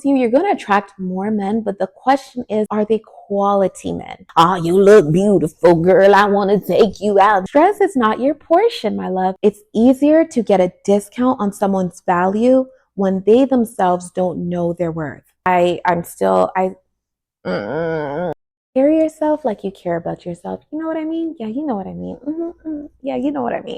You're going to attract more men, but the question is, are they quality men? Oh, you look beautiful, girl. I want to take you out. Stress is not your portion, my love. It's easier to get a discount on someone's value when they themselves don't know their worth. Carry yourself like you care about yourself. You know what I mean? Yeah, you know what I mean. Yeah, you know what I mean.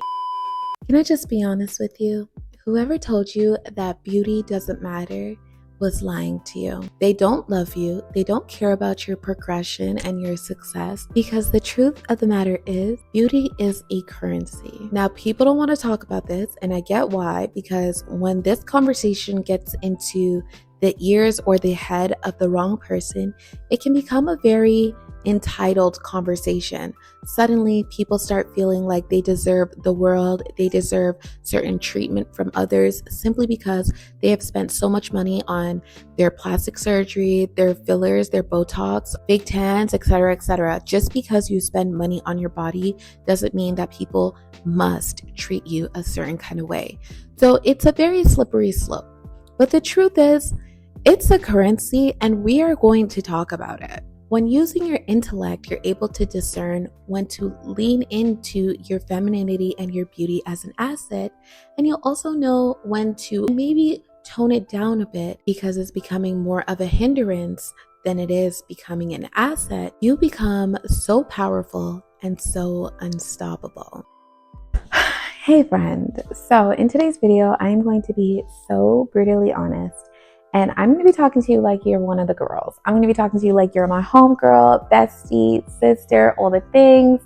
Can I just be honest with you? Whoever told you that beauty doesn't matter was lying to you. They don't love you. They don't care about your progression and your success, because the truth of the matter is beauty is a currency. Now, people don't want to talk about this, and I get why, because when this conversation gets into the ears or the head of the wrong person, it can become a very entitled conversation. Suddenly, people start feeling like they deserve the world, they deserve certain treatment from others simply because they have spent so much money on their plastic surgery, their fillers, their Botox, fake tans, etc., etc. Just because you spend money on your body doesn't mean that people must treat you a certain kind of way. So it's a very slippery slope. But the truth is, it's a currency, and we are going to talk about it. When using your intellect, you're able to discern when to lean into your femininity and your beauty as an asset, and you'll also know when to maybe tone it down a bit because it's becoming more of a hindrance than it is becoming an asset. You become so powerful and so unstoppable. Hey friend, so in today's video, I'm going to be so brutally honest. And I'm going to be talking to you like you're one of the girls. I'm going to be talking to you like you're my homegirl, bestie, sister, all the things,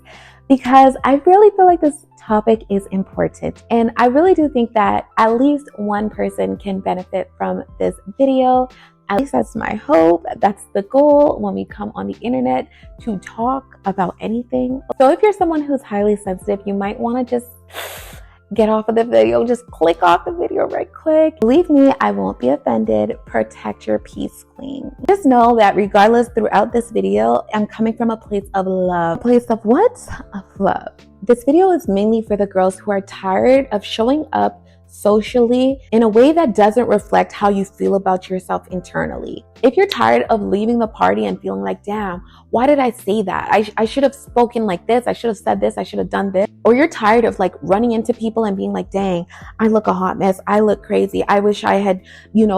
because I really feel like this topic is important. And I really do think that at least one person can benefit from this video. At least that's my hope. That's the goal when we come on the internet to talk about anything. So if you're someone who's highly sensitive, you might want to just get off of the video. Just click off the video right quick. Believe me, I won't be offended. Protect your peace, queen. Just know that regardless, throughout this video, I'm coming from a place of love. A place of what? Of love. This video is mainly for the girls who are tired of showing up socially in a way that doesn't reflect how you feel about yourself internally. If you're tired of leaving the party and feeling like, damn, why did I say that? I should have spoken like this. I should have said this. I should have done this. Or you're tired of like running into people and being like, dang, I look a hot mess. I look crazy. I wish I had,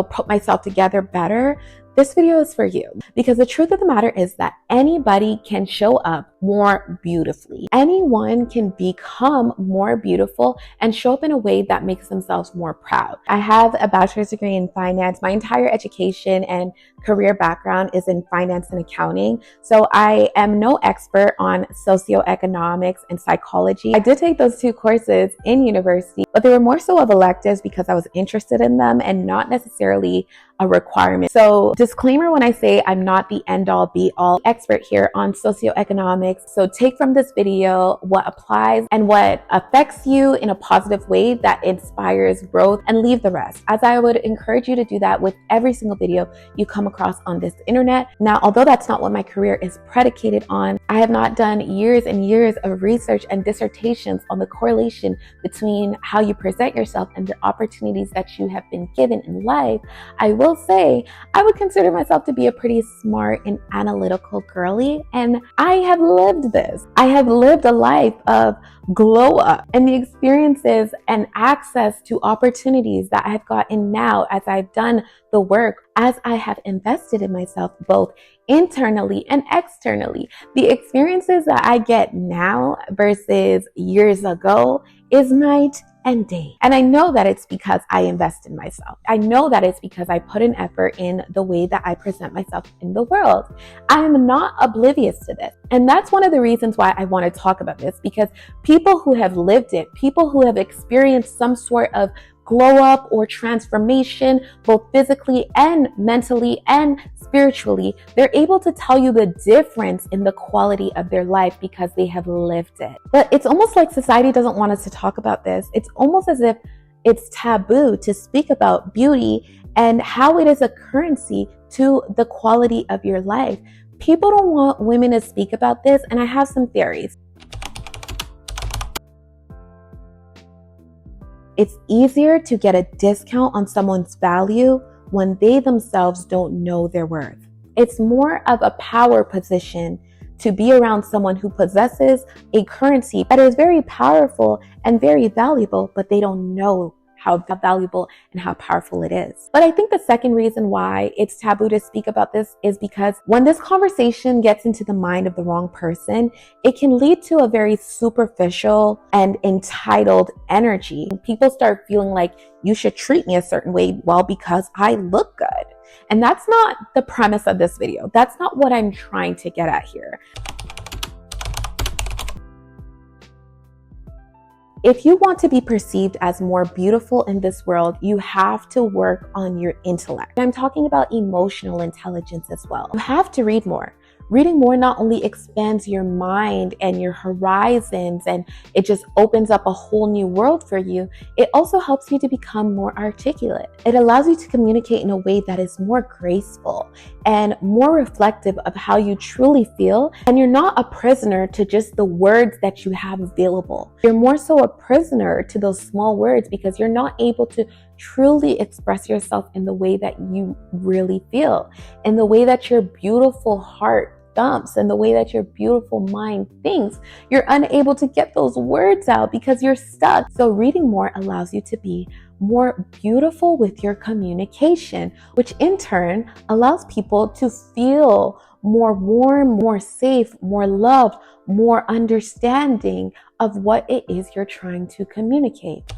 put myself together better. This video is for you, because the truth of the matter is that anybody can show up more beautifully. Anyone can become more beautiful and show up in a way that makes themselves more proud. I have a bachelor's degree in finance. My entire education and career background is in finance and accounting. So I am no expert on socioeconomics and psychology. I did take those two courses in university, but they were more so of electives because I was interested in them and not necessarily a requirement. So disclaimer when I say I'm not the end all be all expert here on socioeconomics. So take from this video what applies and what affects you in a positive way that inspires growth, and leave the rest, as I would encourage you to do that with every single video you come across on this internet. Now, although that's not what my career is predicated on, I have not done years and years of research and dissertations on the correlation between how you present yourself and the opportunities that you have been given in life. I will say I would consider myself to be a pretty smart and analytical girly, and I have lived this. I have lived a life of glow up, and the experiences and access to opportunities that I have gotten now as I've done the work, as I have invested in myself both internally and externally. The experiences that I get now versus years ago is night and day. And I know that it's because I invest in myself. I know that it's because I put an effort in the way that I present myself in the world. I am not oblivious to this. And that's one of the reasons why I want to talk about this, because people who have lived it, people who have experienced some sort of glow up or transformation, both physically and mentally and spiritually, they're able to tell you the difference in the quality of their life because they have lived it. But it's almost like society doesn't want us to talk about this. It's almost as if it's taboo to speak about beauty and how it is a currency to the quality of your life. People don't want women to speak about this, and I have some theories. It's easier to get a discount on someone's value when they themselves don't know their worth. It's more of a power position to be around someone who possesses a currency that is very powerful and very valuable, but they don't know how valuable and how powerful it is. But I think the second reason why it's taboo to speak about this is because when this conversation gets into the mind of the wrong person, it can lead to a very superficial and entitled energy. People start feeling like you should treat me a certain way, well, because I look good. And that's not the premise of this video. That's not what I'm trying to get at here. If you want to be perceived as more beautiful in this world, you have to work on your intellect. I'm talking about emotional intelligence as well. You have to read more. Reading more not only expands your mind and your horizons, and it just opens up a whole new world for you, it also helps you to become more articulate. It allows you to communicate in a way that is more graceful and more reflective of how you truly feel, and you're not a prisoner to just the words that you have available. You're more so a prisoner to those small words because you're not able to truly express yourself in the way that you really feel, in the way that your beautiful heart thumps, and the way that your beautiful mind thinks. You're unable to get those words out because you're stuck. So reading more allows you to be more beautiful with your communication, which in turn allows people to feel more warm, more safe, more loved, more understanding of what it is you're trying to communicate.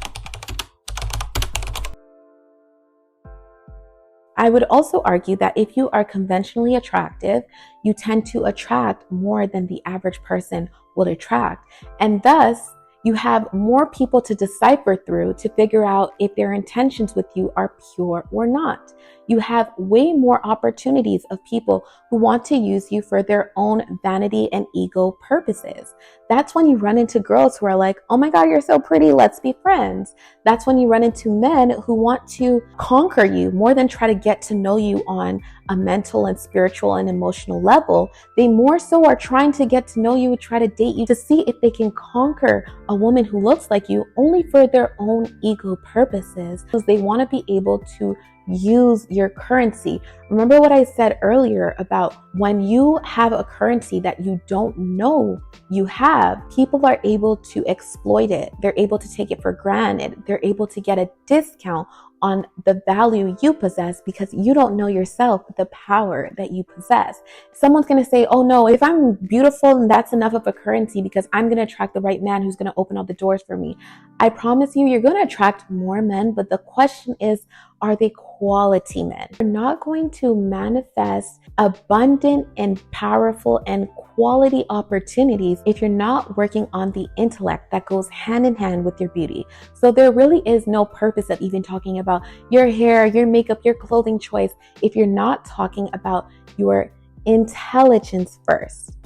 I would also argue that if you are conventionally attractive, you tend to attract more than the average person would attract. And thus, you have more people to decipher through to figure out if their intentions with you are pure or not. You have way more opportunities of people who want to use you for their own vanity and ego purposes. That's when you run into girls who are like, oh my God, you're so pretty, let's be friends. That's when you run into men who want to conquer you more than try to get to know you on a mental and spiritual and emotional level. They more so are trying to get to know you and try to date you to see if they can conquer a woman who looks like you only for their own ego purposes, because they want to be able to use your currency. Remember what I said earlier about when you have a currency that you don't know you have, people are able to exploit it. They're able to take it for granted. They're able to get a discount on the value you possess because you don't know yourself the power that you possess. Someone's going to say, oh no, if I'm beautiful, then that's enough of a currency because I'm going to attract the right man who's going to open all the doors for me. I promise you, you're going to attract more men, but the question is, are they quality men? You're not going to manifest abundant and powerful and quality opportunities if you're not working on the intellect that goes hand in hand with your beauty. So there really is no purpose of even talking about your hair, your makeup, your clothing choice if you're not talking about your intelligence first.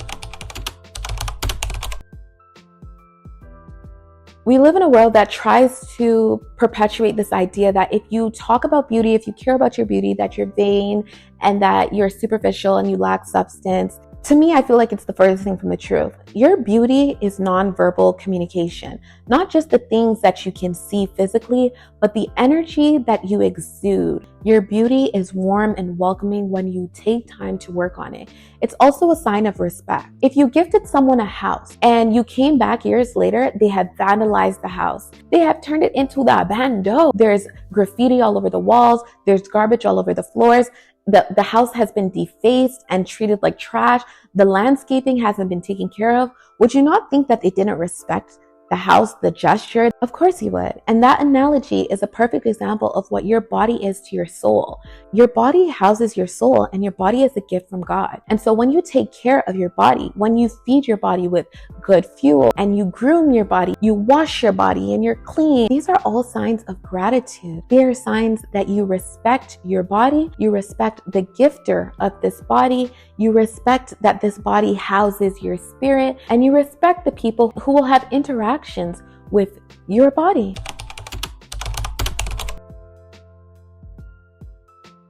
We live in a world that tries to perpetuate this idea that if you talk about beauty, if you care about your beauty, that you're vain and that you're superficial and you lack substance. To me, I feel like it's the furthest thing from the truth. Your beauty is nonverbal communication, not just the things that you can see physically, but the energy that you exude. Your beauty is warm and welcoming when you take time to work on it. It's also a sign of respect. If you gifted someone a house and you came back years later, they had vandalized the house. They have turned it into the abando. There's graffiti all over the walls. There's garbage all over the floors. The house has been defaced and treated like trash. The landscaping hasn't been taken care of. Would you not think that they didn't respect the house, the gesture? Of course you would. And that analogy is a perfect example of what your body is to your soul. Your body houses your soul, and your body is a gift from God. And so when you take care of your body, when you feed your body with good fuel and you groom your body, you wash your body and you're clean, these are all signs of gratitude. They are signs that you respect your body, you respect the gifter of this body, you respect that this body houses your spirit, and you respect the people who will have interactions with your body.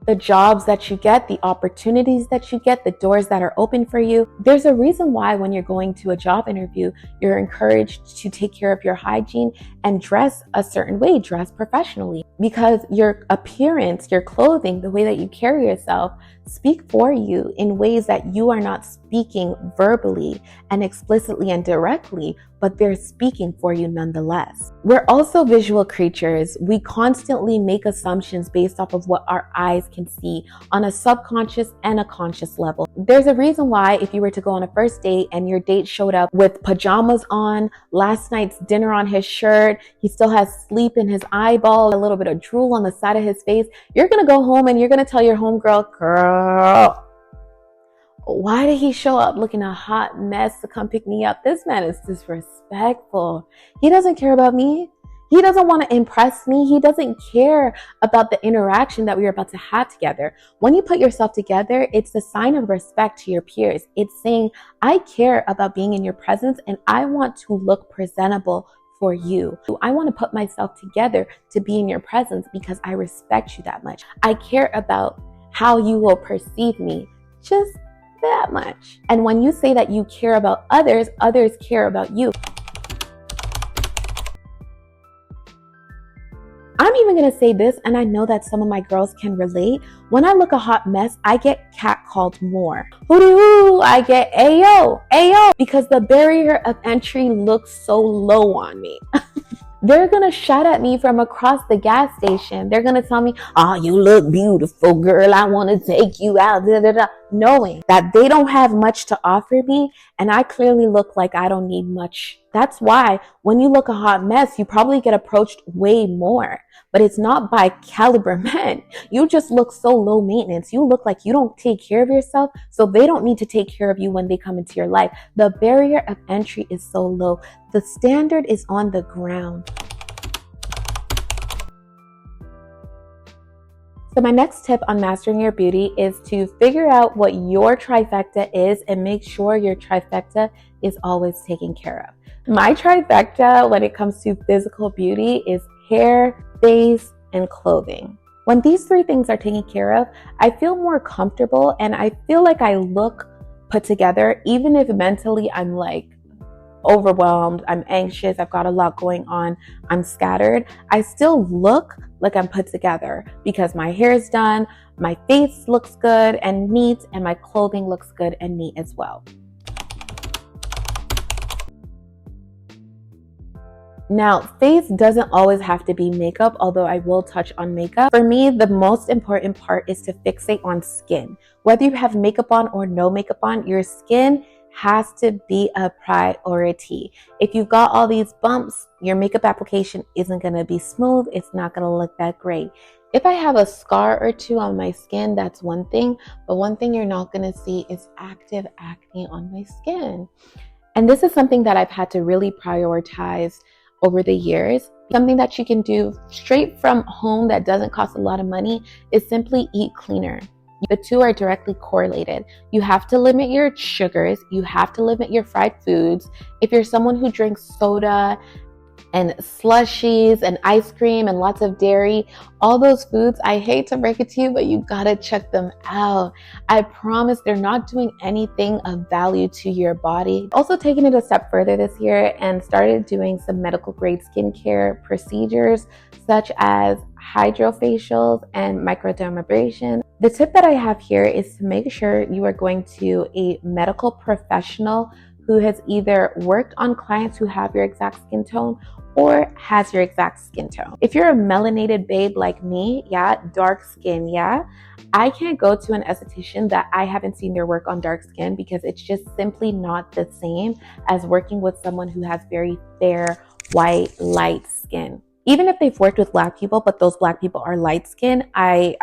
the jobs that you get, the opportunities that you get, the doors that are open for you. There's a reason why when you're going to a job interview, you're encouraged to take care of your hygiene and dress a certain way, dress professionally, because your appearance, your clothing, the way that you carry yourself speak for you in ways that you are not speaking verbally and explicitly and directly, but they're speaking for you nonetheless. We're also visual creatures. We constantly make assumptions based off of what our eyes can see on a subconscious and a conscious level. There's a reason why if you were to go on a first date and your date showed up with pajamas on, last night's dinner on his shirt, he still has sleep in his eyeball, a little bit of drool on the side of his face, you're gonna go home and you're gonna tell your homegirl, girl, why did he show up looking a hot mess to come pick me up? This man is disrespectful. He doesn't care about me. He doesn't want to impress me. He doesn't care about the interaction that we're about to have together. When you put yourself together, it's a sign of respect to your peers. It's saying, I care about being in your presence and I want to look presentable for you. I want to put myself together to be in your presence because I respect you that much. I care about how you will perceive me. Just that much. And when you say that you care about others, others care about you. I'm even going to say this, and I know that some of my girls can relate. When I look a hot mess, I get catcalled more. Hoo-doo, I get ayo, ayo, because the barrier of entry looks so low on me. They're going to shout at me from across the gas station. They're going to tell me, oh, you look beautiful, girl. I want to take you out, da, da, da. Knowing that they don't have much to offer me and I clearly look like I don't need much. That's why when you look a hot mess, you probably get approached way more, but it's not by caliber men. You just look so low maintenance. You look like you don't take care of yourself, so they don't need to take care of you when they come into your life. The barrier of entry is so low. The standard is on the ground. So my next tip on mastering your beauty is to figure out what your trifecta is and make sure your trifecta is always taken care of. My trifecta when it comes to physical beauty is hair, face, and clothing. When these three things are taken care of, I feel more comfortable and I feel like I look put together, even if mentally I'm like overwhelmed, I'm anxious, I've got a lot going on, I'm scattered. I still look like I'm put together because my hair is done, my face looks good and neat, and my clothing looks good and neat as well. Now, face doesn't always have to be makeup, although I will touch on makeup. For me, the most important part is to fixate on skin. Whether you have makeup on or no makeup on, your skin has to be a priority. If you've got all these bumps, your makeup application isn't going to be smooth. It's not going to look that great. If I have a scar or two on my skin, that's one thing. But one thing you're not going to see is active acne on my skin. And this is something that I've had to really prioritize over the years. Something that you can do straight from home that doesn't cost a lot of money is simply eat cleaner. The two are directly correlated. You have to limit your sugars. You have to limit your fried foods. If you're someone who drinks soda and slushies and ice cream and lots of dairy, all those foods, I hate to break it to you, but you gotta check them out. I promise they're not doing anything of value to your body. Also taking it a step further this year and started doing some medical grade skincare procedures such as hydrofacials and microdermabrasion. The tip that I have here is to make sure you are going to a medical professional who has either worked on clients who have your exact skin tone or has your exact skin tone. If you're a melanated babe like me, dark skin, I can't go to an esthetician that I haven't seen their work on dark skin because it's just simply not the same as working with someone who has very fair, white, light skin. Even if they've worked with Black people, but those Black people are light skin, I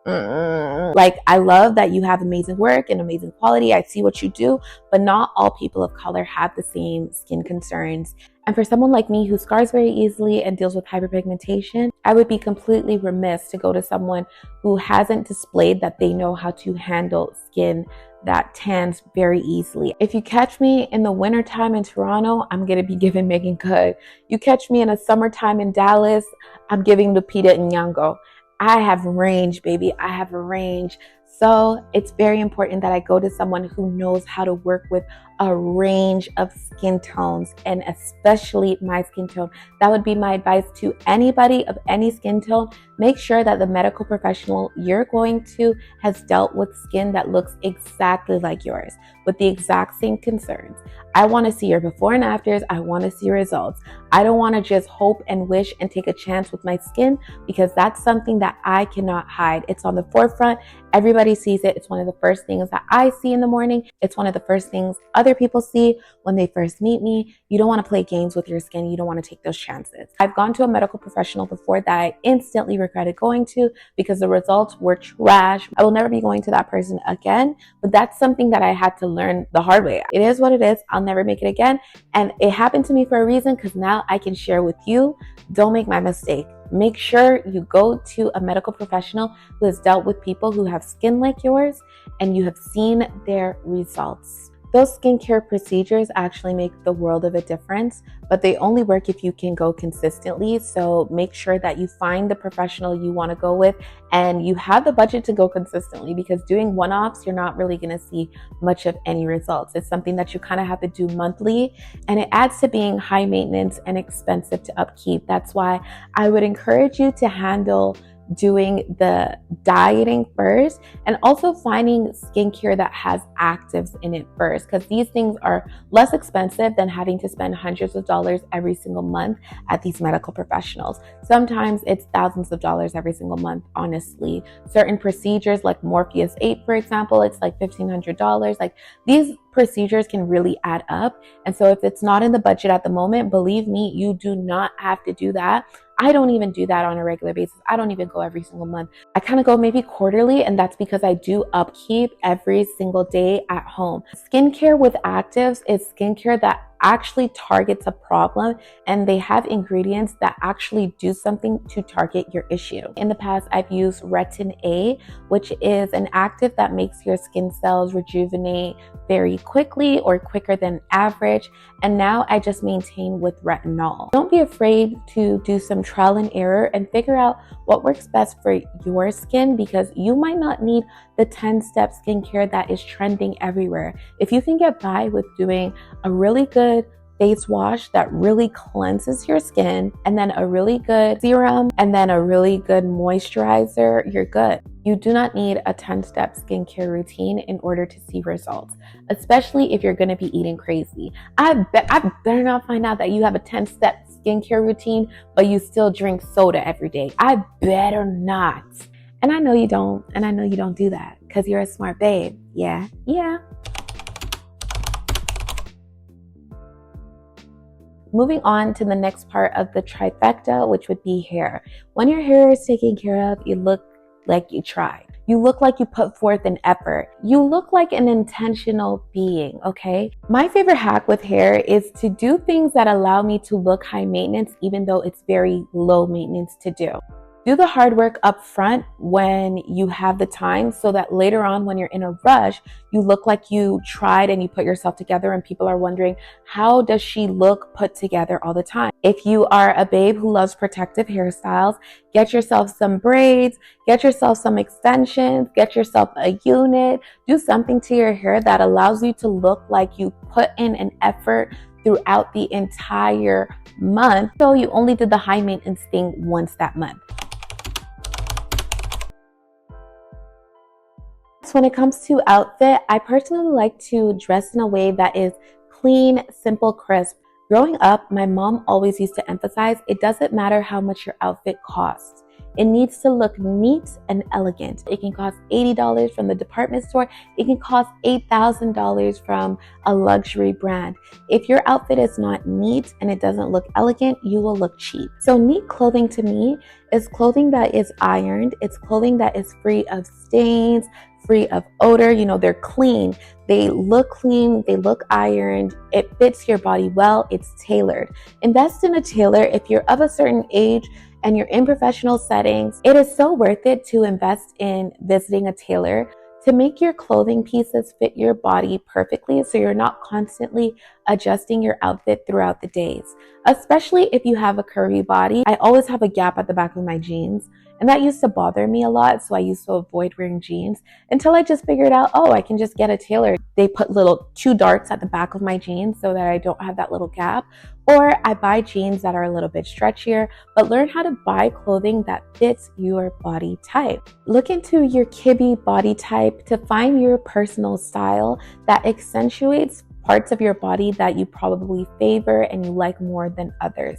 love that you have amazing work and amazing quality. I see what you do, but not all people of color have the same skin concerns. And for someone like me who scars very easily and deals with hyperpigmentation, I would be completely remiss to go to someone who hasn't displayed that they know how to handle skin that tans very easily. If you catch me in the wintertime in Toronto, I'm going to be giving Megan Good. You catch me in a summertime in Dallas, I'm giving Lupita Nyong'o. I have range, baby. I have a range. So it's very important that I go to someone who knows how to work with a range of skin tones, and especially my skin tone. That would be my advice to anybody of any skin tone. Make sure that the medical professional you're going to has dealt with skin that looks exactly like yours, with the exact same concerns. I want to see your before and afters. I want to see results. I don't want to just hope and wish and take a chance with my skin, because that's something that I cannot hide. It's on the forefront. Everybody sees it. It's one of the first things that I see in the morning. It's one of the first things other people see when they first meet me. You don't want to play games with your skin. You don't want to take those chances. I've gone to a medical professional before that I instantly regretted going to because the results were trash. I will never be going to that person again, but that's something that I had to learn the hard way. It is what it is. I'll never make it again. And it happened to me for a reason, because now I can share with you. Don't make my mistake. Make sure you go to a medical professional who has dealt with people who have skin like yours and you have seen their results. Those skincare procedures actually make the world of a difference, but they only work if you can go consistently. So make sure that you find the professional you want to go with and you have the budget to go consistently, because doing one-offs, you're not really going to see much of any results. It's something that you kind of have to do monthly, and it adds to being high maintenance and expensive to upkeep. That's why I would encourage you to handle doing the dieting first, and also finding skincare that has actives in it first, because these things are less expensive than having to spend hundreds of dollars every single month at these medical professionals. Sometimes it's thousands of dollars every single month, honestly. Certain procedures like Morpheus 8, for example, it's like $1,500. Like, these procedures can really add up. And so if it's not in the budget at the moment, believe me, you do not have to do that. I don't even do that on a regular basis. I don't even go every single month. I kind of go maybe quarterly, and that's because I do upkeep every single day at home. Skincare with actives is skincare that actually targets a problem, and they have ingredients that actually do something to target your issue. In the past, I've used Retin A, which is an active that makes your skin cells rejuvenate very quickly, or quicker than average. And now I just maintain with retinol. Don't be afraid to do some trial and error and figure out what works best for your skin, because you might not need the 10-step skincare that is trending everywhere. If you can get by with doing a really good face wash that really cleanses your skin, and then a really good serum, and then a really good moisturizer, you're good. You do not need a 10-step skincare routine in order to see results, especially if you're going to be eating crazy. I better not find out that you have a 10-step skincare routine, but you still drink soda every day. I better not. And I know you don't, and I know you don't do that because you're a smart babe. Yeah. Moving on to the next part of the trifecta, which would be hair. When your hair is taken care of, you look like you tried. You look like you put forth an effort. You look like an intentional being, okay? My favorite hack with hair is to do things that allow me to look high maintenance, even though it's very low maintenance to do. Do the hard work up front when you have the time, so that later on when you're in a rush, you look like you tried and you put yourself together, and people are wondering, how does she look put together all the time? If you are a babe who loves protective hairstyles, get yourself some braids, get yourself some extensions, get yourself a unit, do something to your hair that allows you to look like you put in an effort throughout the entire month, so you only did the high maintenance thing once that month. So when it comes to outfit, I personally like to dress in a way that is clean, simple, crisp. Growing up, my mom always used to emphasize, it doesn't matter how much your outfit costs. It needs to look neat and elegant. It can cost $80 from the department store. It can cost $8,000 from a luxury brand. If your outfit is not neat and it doesn't look elegant, you will look cheap. So neat clothing to me is clothing that is ironed. It's clothing that is free of stains, free of odor. You know, they're clean. They look clean. They look ironed. It fits your body well. It's tailored. Invest in a tailor if you're of a certain age and you're in professional settings. It is so worth it to invest in visiting a tailor to make your clothing pieces fit your body perfectly, so you're not constantly adjusting your outfit throughout the days. Especially if you have a curvy body. I always have a gap at the back of my jeans, And that used to bother me a lot, so I used to avoid wearing jeans until I just figured out, oh, I can just get a tailor. They put little 2 darts at the back of my jeans so that I don't have that little gap. Or I buy jeans that are a little bit stretchier, but learn how to buy clothing that fits your body type. Look into your kibby body type to find your personal style that accentuates parts of your body that you probably favor and you like more than others.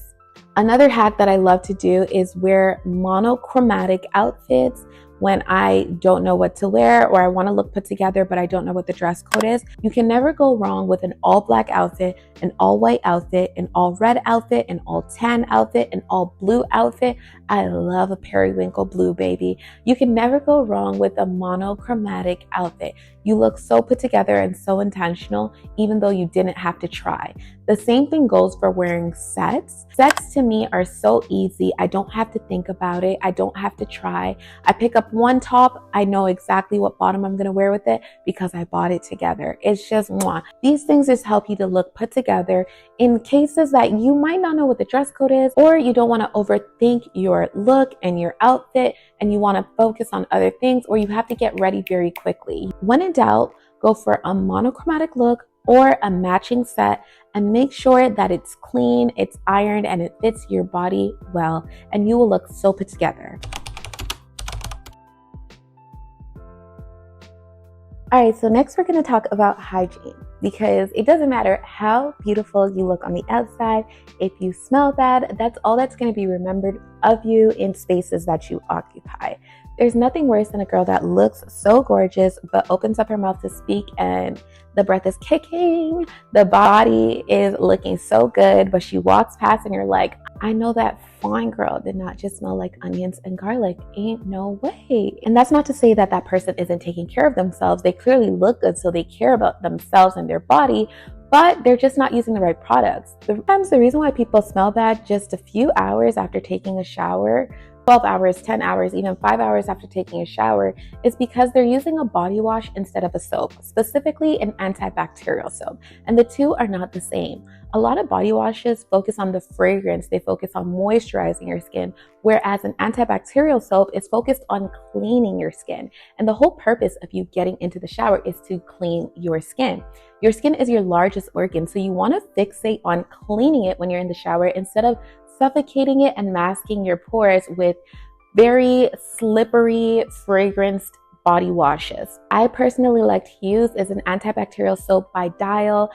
Another hack that I love to do is wear monochromatic outfits when I don't know what to wear or I want to look put together but I don't know what the dress code is. You can never go wrong with an all black outfit, an all white outfit, an all red outfit, an all tan outfit, an all blue outfit. I love a periwinkle blue, baby. You can never go wrong with a monochromatic outfit. You look so put together and so intentional even though you didn't have to try. The same thing goes for wearing sets. Sets to me are so easy. I don't have to think about it. I don't have to try. I pick up one top. I know exactly what bottom I'm going to wear with it because I bought it together. It's just mwah. These things just help you to look put together in cases that you might not know what the dress code is, or you don't want to overthink your look and your outfit and you want to focus on other things, or you have to get ready very quickly. When in doubt, go for a monochromatic look or a matching set and make sure that it's clean, it's ironed, and it fits your body well, and you will look so put together. All right, so next we're going to talk about hygiene, because it doesn't matter how beautiful you look on the outside. If you smell bad, that's all that's going to be remembered of you in spaces that you occupy. There's nothing worse than a girl that looks so gorgeous but opens up her mouth to speak and the breath is kicking, the body is looking so good, but she walks past and you're like, I know that fine girl did not just smell like onions and garlic. Ain't no way. And that's not to say that that person isn't taking care of themselves. They clearly look good, so they care about themselves and their body, but they're just not using the right products. Sometimes the reason why people smell bad just a few hours after taking a shower, 12 hours, 10 hours, even 5 hours after taking a shower, is because they're using a body wash instead of a soap, specifically an antibacterial soap. And the two are not the same. A lot of body washes focus on the fragrance, they focus on moisturizing your skin, whereas an antibacterial soap is focused on cleaning your skin. And the whole purpose of you getting into the shower is to clean your skin. Your skin is your largest organ, so you want to fixate on cleaning it when you're in the shower instead of suffocating it and masking your pores with very slippery, fragranced body washes. I personally like to use is an antibacterial soap by Dial.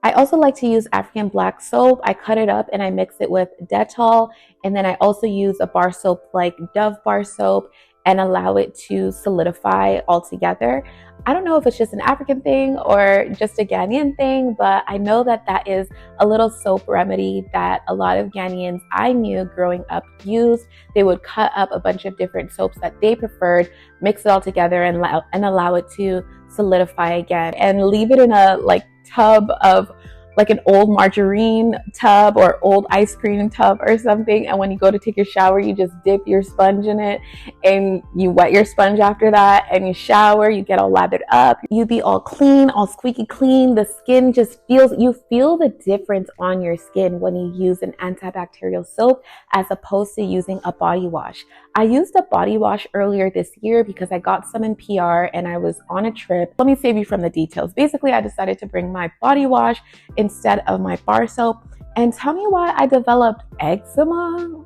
I also like to use African black soap. I cut it up and I mix it with Dettol, and then I also use a bar soap like Dove bar soap and allow it to solidify altogether. I don't know if it's just an African thing or just a Ghanaian thing, but I know that that is a little soap remedy that a lot of Ghanaians I knew growing up used. They would cut up a bunch of different soaps that they preferred, mix it all together and allow it to solidify again, and leave it in a tub of like an old margarine tub or old ice cream tub or something, and when you go to take your shower, you just dip your sponge in it and you wet your sponge after that and you shower, you get all lathered up, you be all clean, all squeaky clean. The skin just you feel the difference on your skin when you use an antibacterial soap as opposed to using a body wash. I used a body wash earlier this year because I got some in PR and I was on a trip. Let me save you from the details. Basically, I decided to bring my body wash instead of my bar soap. And tell me why I developed eczema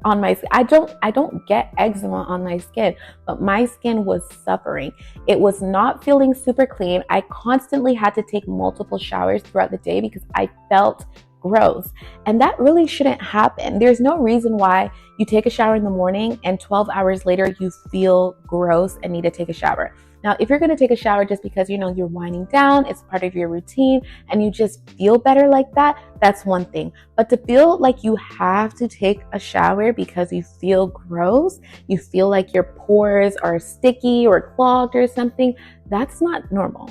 on my skin. I don't get eczema on my skin, but my skin was suffering. It was not feeling super clean. I constantly had to take multiple showers throughout the day because I felt gross. And that really shouldn't happen. There's no reason why you take a shower in the morning and 12 hours later you feel gross and need to take a shower. Now, if you're going to take a shower just because you're winding down, it's part of your routine, and you just feel better like that, that's one thing. But to feel like you have to take a shower because you feel gross, you feel like your pores are sticky or clogged or something, that's not normal.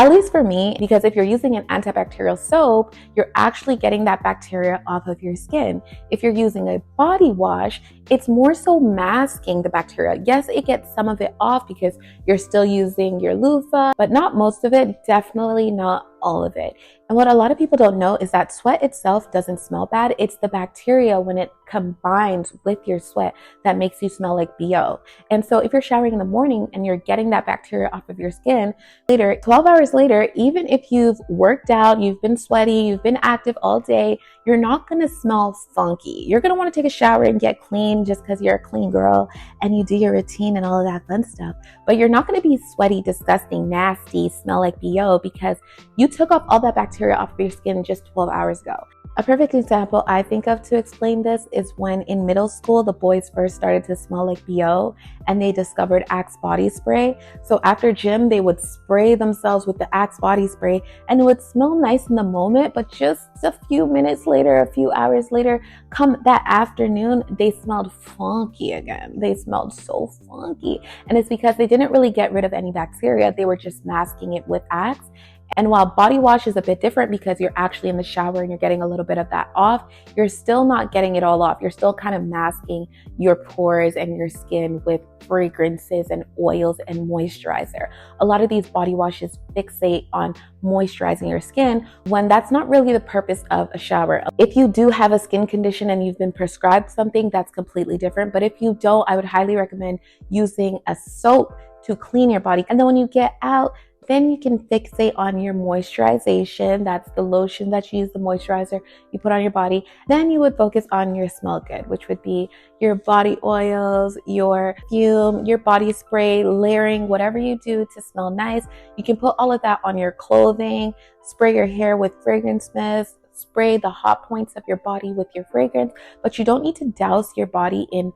At least for me, because if you're using an antibacterial soap, you're actually getting that bacteria off of your skin. If you're using a body wash, it's more so masking the bacteria. Yes, it gets some of it off because you're still using your loofah, but not most of it, definitely not all of it. And what a lot of people don't know is that sweat itself doesn't smell bad. It's the bacteria when it combines with your sweat that makes you smell like BO. And so if you're showering in the morning and you're getting that bacteria off of your skin, later, 12 hours later, even if you've worked out, you've been sweaty, you've been active all day, you're not going to smell funky. You're going to want to take a shower and get clean just because you're a clean girl and you do your routine and all of that fun stuff. But you're not going to be sweaty, disgusting, nasty, smell like BO because you took off all that bacteria off of your skin just 12 hours ago. A perfect example I think of to explain this is when in middle school, the boys first started to smell like BO and they discovered Axe body spray. So after gym, they would spray themselves with the Axe body spray and it would smell nice in the moment, but just a few minutes later, a few hours later, come that afternoon, they smelled funky again. They smelled so funky. And it's because they didn't really get rid of any bacteria. They were just masking it with Axe. And while body wash is a bit different because you're actually in the shower and you're getting a little bit of that off, you're still not getting it all off. You're still kind of masking your pores and your skin with fragrances and oils and moisturizer. A lot of these body washes fixate on moisturizing your skin when that's not really the purpose of a shower. If you do have a skin condition and you've been prescribed something, that's completely different. But if you don't, I would highly recommend using a soap to clean your body. And then when you get out, then you can fixate on your moisturization. That's the lotion that you use, the moisturizer you put on your body. Then you would focus on your smell good, which would be your body oils, your perfume, your body spray, layering, whatever you do to smell nice. You can put all of that on your clothing, spray your hair with fragrance mist, spray the hot points of your body with your fragrance, but you don't need to douse your body in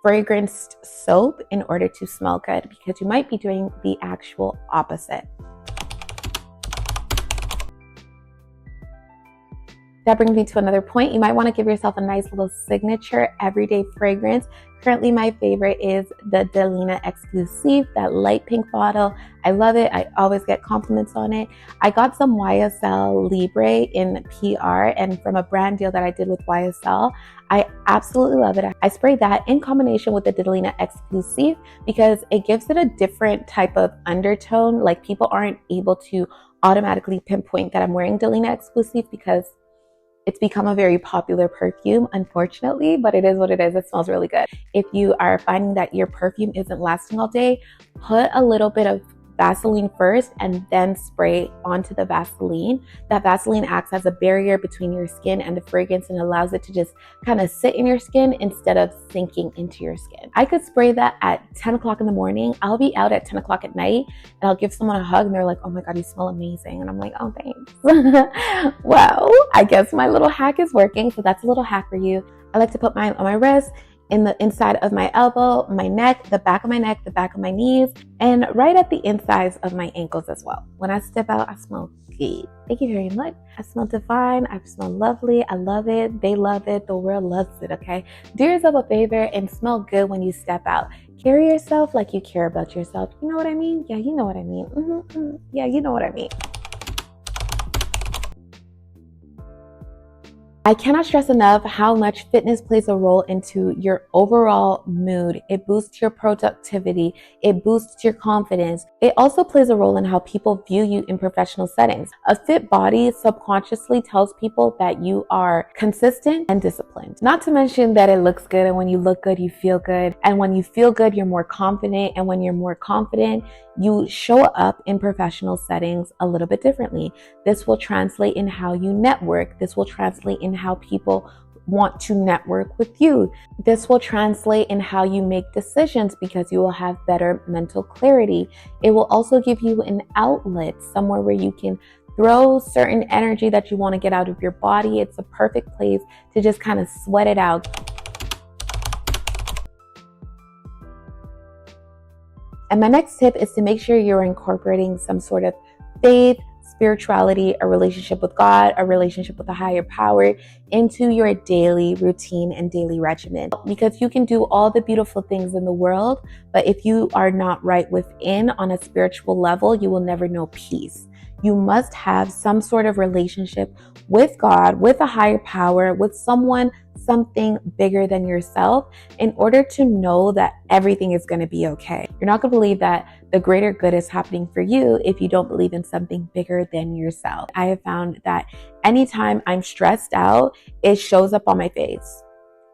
fragranced soap in order to smell good because you might be doing the actual opposite. That brings me to another point. You might want to give yourself a nice little signature everyday fragrance. Currently, my favorite is the Delina Exclusive, that light pink bottle. I love it. I always get compliments on it. I got some YSL Libre in PR and from a brand deal that I did with YSL. I absolutely love it. I spray that in combination with the Delina Exclusive because it gives it a different type of undertone. Like people aren't able to automatically pinpoint that I'm wearing Delina Exclusive because it's become a very popular perfume, unfortunately, but it is what it is. It smells really good. If you are finding that your perfume isn't lasting all day, put a little bit of Vaseline first and then spray onto the Vaseline. That Vaseline acts as a barrier between your skin and the fragrance and allows it to just kind of sit in your skin instead of sinking into your skin. I could spray that at 10 o'clock in the morning. I'll be out at 10 o'clock at night and I'll give someone a hug and they're like, oh my God, you smell amazing. And I'm like, oh, thanks. Well, I guess my little hack is working. So that's a little hack for you. I like to put mine on my wrist, in the inside of my elbow, my neck, the back of my neck, the back of my knees, and right at the insides of my ankles as well. When I step out, I smell good. Thank you very much. I smell divine. I smell lovely. I love it. They love it. The world loves it, okay? Do yourself a favor and smell good when you step out. Carry yourself like you care about yourself. You know what I mean? Yeah, you know what I mean. Yeah, you know what I mean. I cannot stress enough how much fitness plays a role into your overall mood. It boosts your productivity. It boosts your confidence. It also plays a role in how people view you in professional settings. A fit body subconsciously tells people that you are consistent and disciplined. Not to mention that it looks good, and when you look good, you feel good. And when you feel good, you're more confident. And when you're more confident, you show up in professional settings a little bit differently. This will translate in how you network. This will translate in how people want to network with you. This will translate in how you make decisions because you will have better mental clarity. It will also give you an outlet, somewhere where you can throw certain energy that you want to get out of your body. It's a perfect place to just kind of sweat it out. And my next tip is to make sure you're incorporating some sort of faith, spirituality, a relationship with God, a relationship with a higher power into your daily routine and daily regimen. Because you can do all the beautiful things in the world, but if you are not right within on a spiritual level, you will never know peace. You must have some sort of relationship with God, with a higher power, with someone, something bigger than yourself in order to know that everything is going to be okay. You're not going to believe that the greater good is happening for you if you don't believe in something bigger than yourself. I have found that anytime I'm stressed out, it shows up on my face.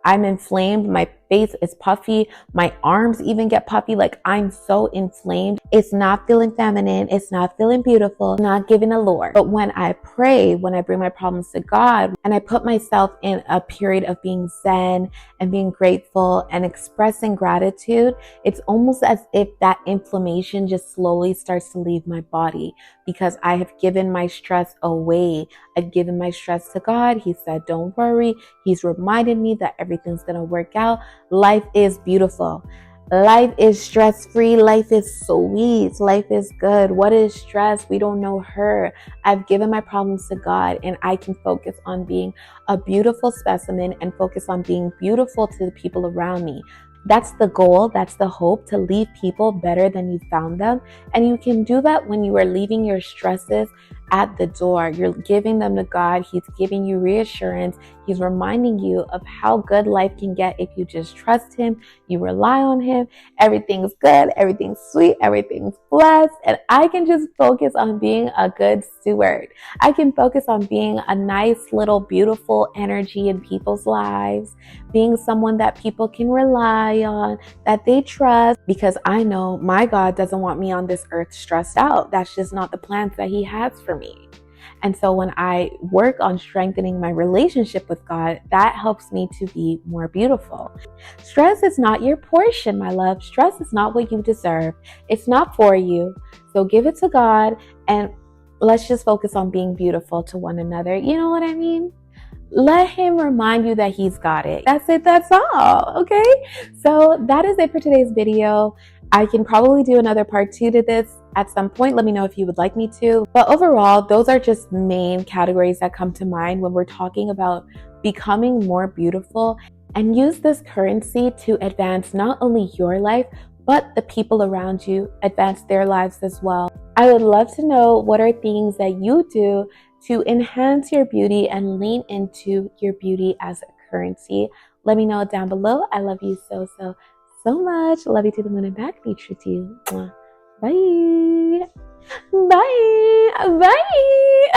I'm inflamed. My face is puffy. My arms even get puffy. Like I'm so inflamed. It's not feeling feminine. It's not feeling beautiful. It's not giving allure. But when I pray, when I bring my problems to God and I put myself in a period of being zen and being grateful and expressing gratitude, it's almost as if that inflammation just slowly starts to leave my body because I have given my stress away. I've given my stress to God. He said, don't worry. He's reminded me that everything's going to work out. Life is beautiful. Life is stress-free. Life is sweet. Life is good. What is stress? We don't know her. I've given my problems to God and I can focus on being a beautiful specimen and focus on being beautiful to the people around me. That's the goal. That's the hope, to leave people better than you found them. And you can do that when you are leaving your stresses at the door. You're giving them to God. He's giving you reassurance. He's reminding you of how good life can get if you just trust him, you rely on him. Everything's good, everything's sweet, everything's blessed. And I can just focus on being a good steward. I can focus on being a nice little beautiful energy in people's lives, being someone that people can rely on, that they trust, because I know my God doesn't want me on this earth stressed out. That's just not the plans that he has for me. And so when I work on strengthening my relationship with God, that helps me to be more beautiful. Stress is not your portion, my love. Stress is not what you deserve. It's not for you. So give it to God and let's just focus on being beautiful to one another. You know what I mean? Let him remind you that he's got it. That's it. That's all. Okay. So that is it for today's video. I can probably do another part 2 to this at some point. Let me know if you would like me to. But overall, those are just main categories that come to mind when we're talking about becoming more beautiful, and use this currency to advance not only your life, but the people around you, advance their lives as well. I would love to know what are things that you do to enhance your beauty and lean into your beauty as a currency. Let me know down below. I love you so much. Love you to the moon and back. Be true to you. Mwah. Bye. Bye. Bye.